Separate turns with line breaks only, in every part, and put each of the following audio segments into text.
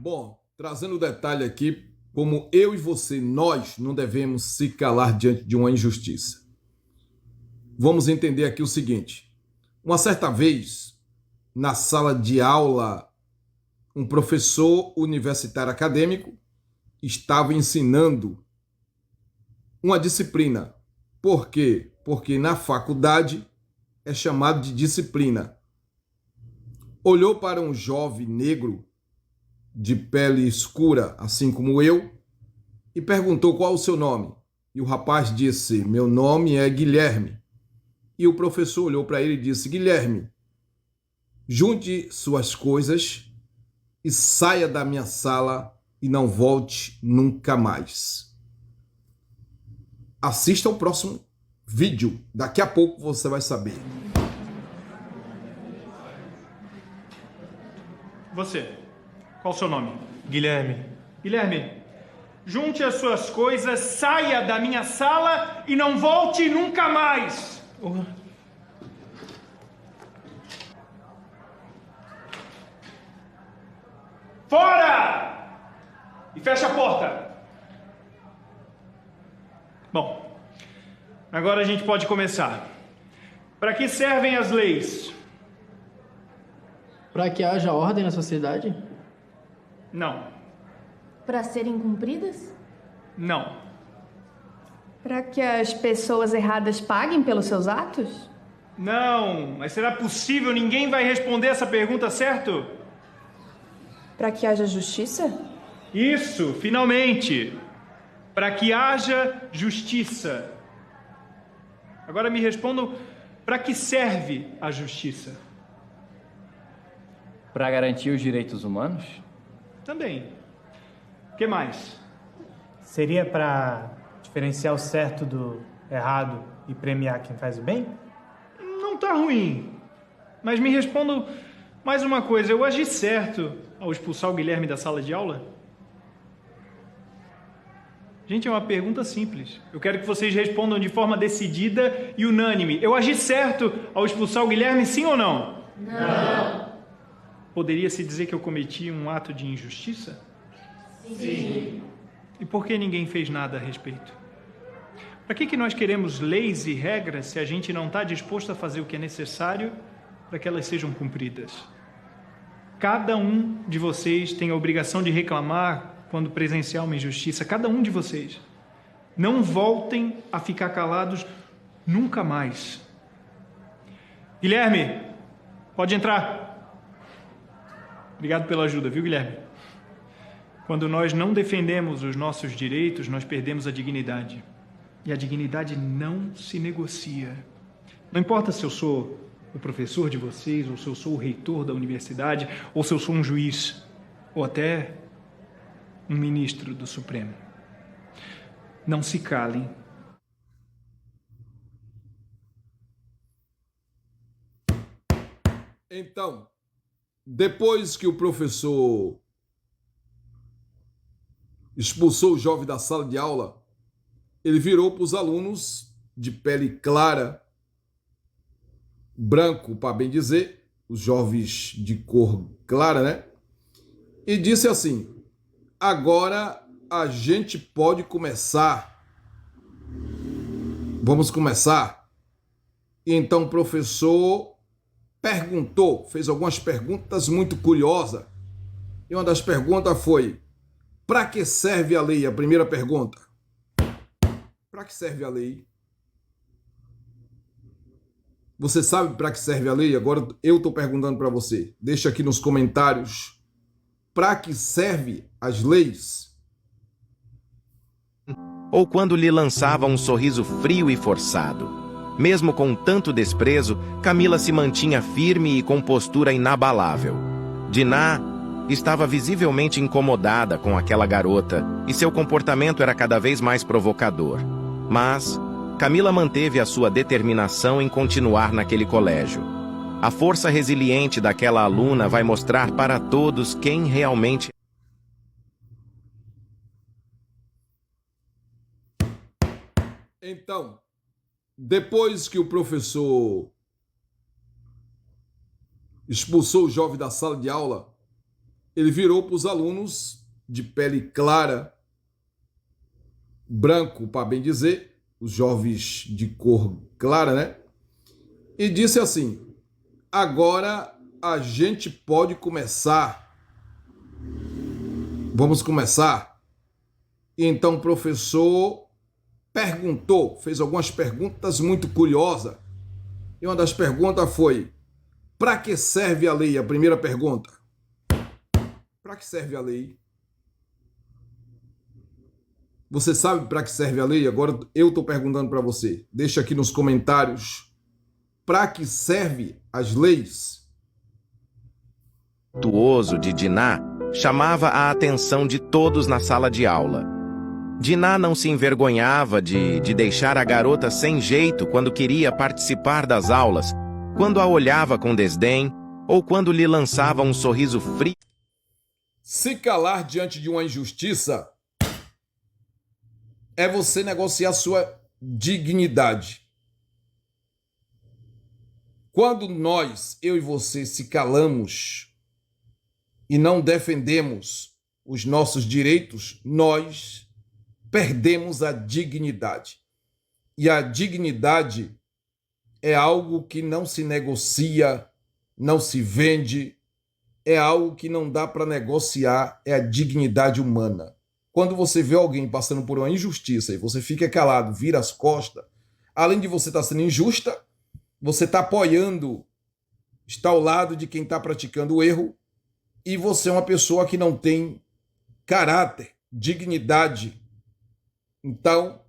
Bom, trazendo o detalhe aqui, como eu e você, nós não devemos se calar diante de uma injustiça. Vamos entender aqui o seguinte: uma certa vez, na sala de aula, um professor universitário acadêmico estava ensinando uma disciplina. Por quê? Porque na faculdade é chamado de disciplina. Olhou para um jovem negro de pele escura, assim como eu, e perguntou qual o seu nome. E o rapaz disse: meu nome é Guilherme. E o professor olhou para ele e disse: Guilherme, junte suas coisas e saia da minha sala e não volte nunca mais. Assista ao próximo vídeo. Daqui a pouco você vai saber.
Você, qual o seu nome?
Guilherme.
Guilherme, junte as suas coisas, saia da minha sala e não volte nunca mais. Fora! E fecha a porta. Bom, agora a gente pode começar. Para que servem as leis?
Para que haja ordem na sociedade?
Não.
Para serem cumpridas?
Não.
Para que as pessoas erradas paguem pelos seus atos?
Não, mas será possível? Ninguém vai responder essa pergunta, certo?
Para que haja justiça?
Isso, finalmente. Para que haja justiça. Agora me respondam, para que serve a justiça?
Para garantir os direitos humanos?
Também. O que mais?
Seria para diferenciar o certo do errado e premiar quem faz o bem?
Não tá ruim. Mas me respondam mais uma coisa. Eu agi certo ao expulsar o Guilherme da sala de aula? Gente, é uma pergunta simples. Eu quero que vocês respondam de forma decidida e unânime. Eu agi certo ao expulsar o Guilherme, sim ou não?
Não.
Poderia-se dizer que eu cometi um ato de injustiça?
Sim.
E por que ninguém fez nada a respeito? Para que nós queremos leis e regras se a gente não está disposto a fazer o que é necessário para que elas sejam cumpridas? Cada um de vocês tem a obrigação de reclamar quando presenciar uma injustiça. Cada um de vocês. Não voltem a ficar calados nunca mais. Guilherme, pode entrar. Obrigado pela ajuda, viu, Guilherme? Quando nós não defendemos os nossos direitos, nós perdemos a dignidade. E a dignidade não se negocia. Não importa se eu sou o professor de vocês, ou se eu sou o reitor da universidade, ou se eu sou um juiz, ou até um ministro do Supremo. Não se calem.
Então, depois que o professor expulsou o jovem da sala de aula, ele virou para os alunos de pele clara, branco, para bem dizer, os jovens de cor clara, né? E disse assim: agora a gente pode começar. Vamos começar? E então o professor perguntou, fez algumas perguntas muito curiosas. E uma das perguntas foi: para que serve a lei? A primeira pergunta. Para que serve a lei? Você sabe para que serve a lei? Agora eu estou perguntando para você. Deixa aqui nos comentários. Para que serve as leis?
Ou quando lhe lançava um sorriso frio e forçado. Mesmo com tanto desprezo, Camila se mantinha firme e com postura inabalável. Diná estava visivelmente incomodada com aquela garota e seu comportamento era cada vez mais provocador. Mas Camila manteve a sua determinação em continuar naquele colégio. A força resiliente daquela aluna vai mostrar para todos quem realmente...
Então, depois que o professor expulsou o jovem da sala de aula, ele virou para os alunos de pele clara, branco, para bem dizer, os jovens de cor clara, né? E disse assim: agora a gente pode começar. Vamos começar? E então o professor perguntou, fez algumas perguntas muito curiosas. E uma das perguntas foi: para que serve a lei? A primeira pergunta. Para que serve a lei? Você sabe para que serve a lei? Agora eu estou perguntando para você. Deixa aqui nos comentários. Para que serve as leis?
O tuoso de Diná chamava a atenção de todos na sala de aula. Diná não se envergonhava de deixar a garota sem jeito quando queria participar das aulas, quando a olhava com desdém ou quando lhe lançava um sorriso frio.
Se calar diante de uma injustiça é você negociar sua dignidade. Quando nós, eu e você, se calamos e não defendemos os nossos direitos, nós perdemos a dignidade. E a dignidade é algo que não se negocia, não se vende, é algo que não dá para negociar, é a dignidade humana. Quando você vê alguém passando por uma injustiça e você fica calado, vira as costas, além de você estar sendo injusta, você está apoiando, está ao lado de quem está praticando o erro, e você é uma pessoa que não tem caráter, dignidade. Então,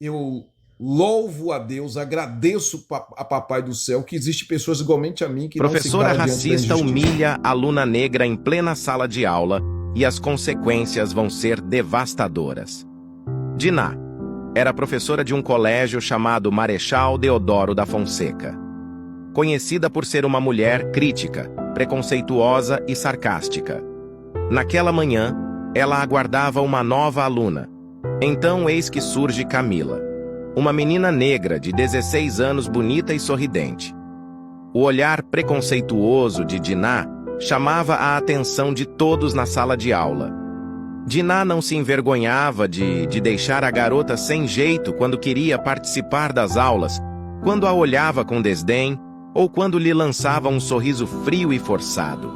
eu louvo a Deus, agradeço a Papai do Céu que existe pessoas igualmente a mim que
Professora
não se
racista humilha aluna negra em plena sala de aula e as consequências vão ser devastadoras. Diná era professora de um colégio chamado Marechal Deodoro da Fonseca. Conhecida por ser uma mulher crítica, preconceituosa e sarcástica. Naquela manhã, ela aguardava uma nova aluna. Então eis que surge Camila, uma menina negra de 16 anos, bonita e sorridente. O olhar preconceituoso de Diná chamava a atenção de todos na sala de aula. Diná não se envergonhava de deixar a garota sem jeito quando queria participar das aulas, quando a olhava com desdém ou quando lhe lançava um sorriso frio e forçado.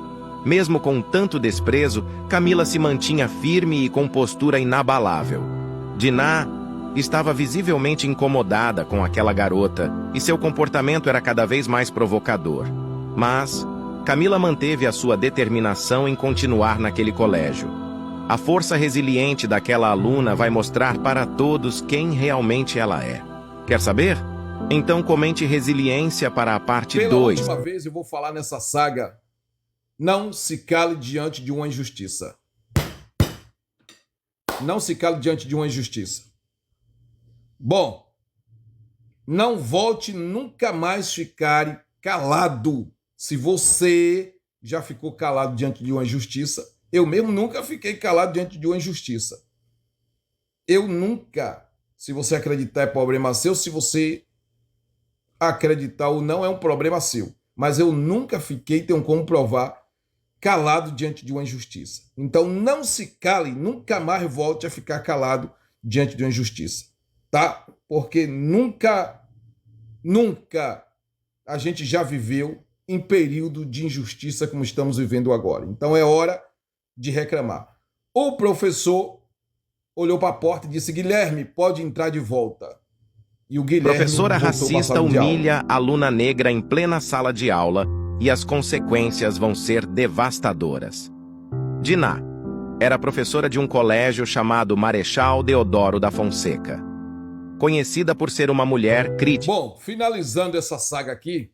Mesmo com tanto desprezo, Camila se mantinha firme e com postura inabalável. Diná estava visivelmente incomodada com aquela garota e seu comportamento era cada vez mais provocador. Mas Camila manteve a sua determinação em continuar naquele colégio. A força resiliente daquela aluna vai mostrar para todos quem realmente ela é. Quer saber? Então comente resiliência para a parte 2.
Pela última vez eu vou falar nessa saga: não se cale diante de uma injustiça. Não se cale diante de uma injustiça. Bom, não volte nunca mais ficar calado. Se você já ficou calado diante de uma injustiça, eu mesmo nunca fiquei calado diante de uma injustiça. Eu nunca, se você acreditar é problema seu, se você acreditar ou não é um problema seu. Mas eu nunca fiquei, tenho como provar, calado diante de uma injustiça. Então não se cale, nunca mais volte a ficar calado diante de uma injustiça. Tá? Porque nunca a gente já viveu em período de injustiça como estamos vivendo agora. Então é hora de reclamar. O professor olhou para a porta e disse: Guilherme, pode entrar de volta. E o Guilherme
Professora
voltou para a
racista
sala de aula.
humilha aluna negra em plena sala de aula e as consequências vão ser devastadoras. Diná era professora de um colégio chamado Marechal Deodoro da Fonseca. Conhecida por ser uma mulher crítica.
Bom, finalizando essa saga aqui,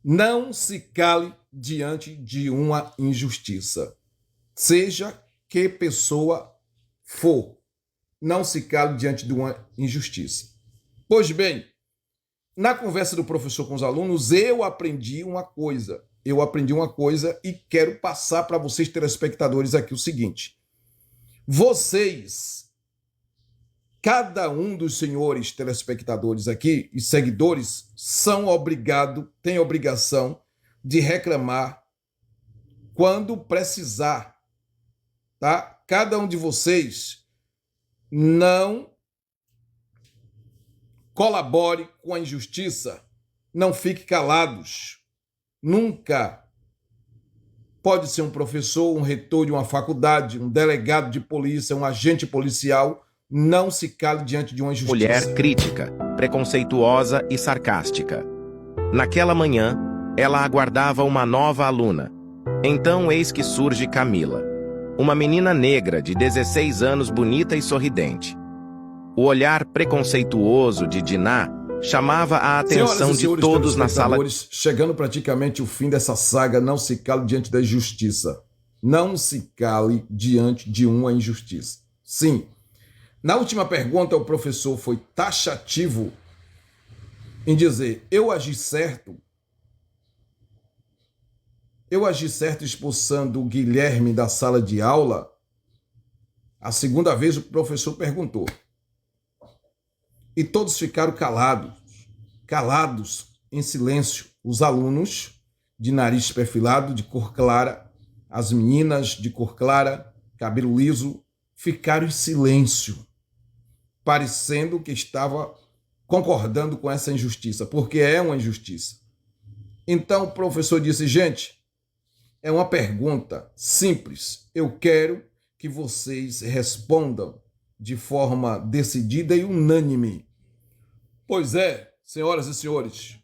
não se cale diante de uma injustiça. Seja que pessoa for, não se cale diante de uma injustiça. Pois bem, na conversa do professor com os alunos, eu aprendi uma coisa. E quero passar para vocês, telespectadores, aqui o seguinte. Vocês, cada um dos senhores telespectadores aqui e seguidores, são obrigados, têm obrigação de reclamar quando precisar, tá? Cada um de vocês não colabore com a injustiça, não fique calados. Nunca pode ser um professor, um reitor de uma faculdade, um delegado de polícia, um agente policial, não se cale diante de uma injustiça.
Mulher crítica, preconceituosa e sarcástica. Naquela manhã, ela aguardava uma nova aluna. Então eis que surge Camila, uma menina negra de 16 anos, bonita e sorridente. O olhar preconceituoso de Diná chamava a atenção de todos na sala.
Chegando praticamente o fim dessa saga, não se cale diante da injustiça. Não se cale diante de uma injustiça. Sim. Na última pergunta, o professor foi taxativo em dizer: eu agi certo expulsando o Guilherme da sala de aula. A segunda vez o professor perguntou. E todos ficaram calados, em silêncio. Os alunos de nariz perfilado, de cor clara, as meninas de cor clara, cabelo liso, ficaram em silêncio, parecendo que estava concordando com essa injustiça, porque é uma injustiça. Então o professor disse: gente, é uma pergunta simples. Eu quero que vocês respondam de forma decidida e unânime. Pois é, senhoras e senhores,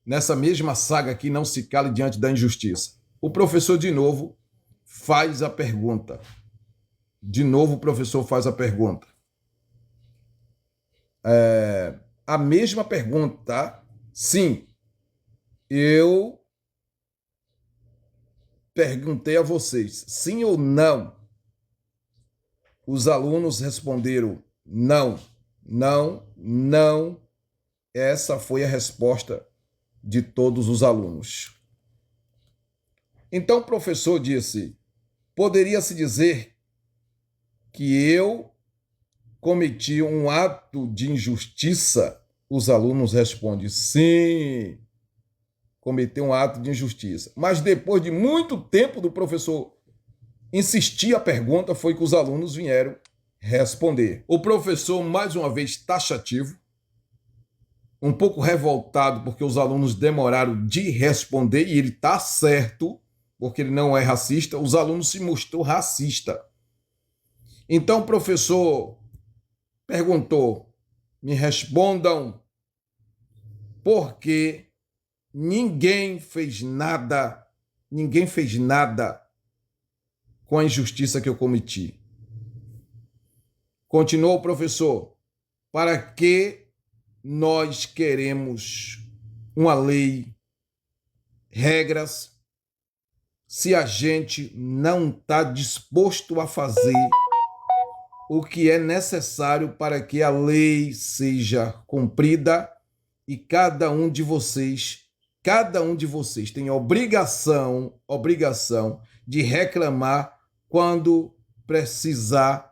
nessa mesma saga aqui, não se cale diante da injustiça. O professor de novo faz a pergunta. De novo o professor faz a pergunta. A mesma pergunta, tá? Sim, eu perguntei a vocês, sim ou não? Os alunos responderam não, não, não. Essa foi a resposta de todos os alunos. Então o professor disse: poderia-se dizer que eu cometi um ato de injustiça? Os alunos respondem: sim, cometeu um ato de injustiça. Mas depois de muito tempo do professor insistir a pergunta, foi que os alunos vieram responder. O professor, mais uma vez, taxativo, um pouco revoltado porque os alunos demoraram de responder, e ele está certo, porque ele não é racista. Os alunos se mostrou racista. Então o professor perguntou: me respondam, porque ninguém fez nada com a injustiça que eu cometi. Continuou o professor: para que nós queremos uma lei, regras, se a gente não está disposto a fazer o que é necessário para que a lei seja cumprida e cada um de vocês tem obrigação de reclamar quando precisar